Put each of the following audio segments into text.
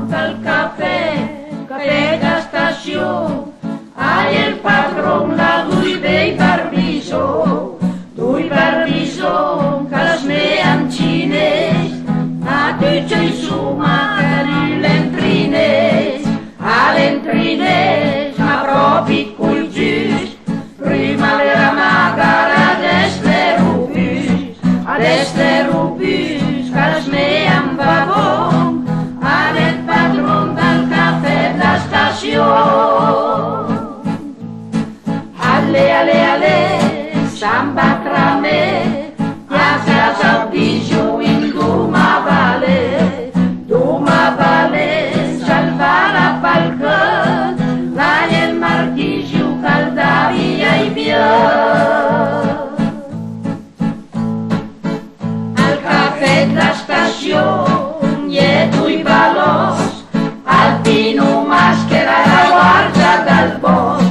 del cafè d'estació. Ai, el patrón la dui bei barbiso, que les meam xinès, a tutxa i suma que l'entrinès, a l'entrinès, m'apropi cull just, primavera magara d'este rubus, que les meam babon, amb el patrón del cafè d'estació. Ale, se'n va tramer, ja el dijuïn d'uma vale, se'l va la palca, l'any el martijo que el devia i via. El cafè d'estació, lleto i veloç, el pino masquera la guardia del bosc,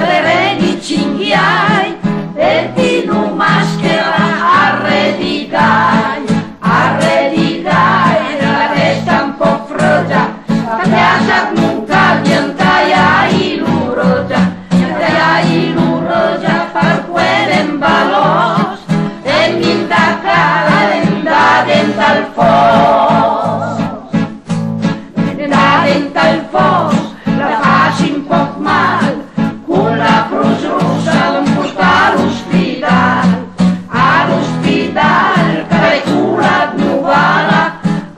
Reni cinghiai, e pino maschera arredigai, la testa un po' frogia, la casa non calienta i l'urogia, per quell'en veloç, e minda calenda dentro al fos, la faci un poc mal, con la Cruz Roja l'emporta a l'hospital, que l'he curat novala,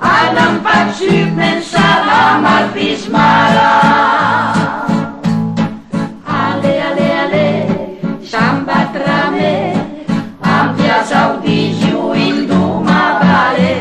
anant per supmensa la marfismala. Ale, se'n va tramer, amb piazza dijuïn d'uma vale,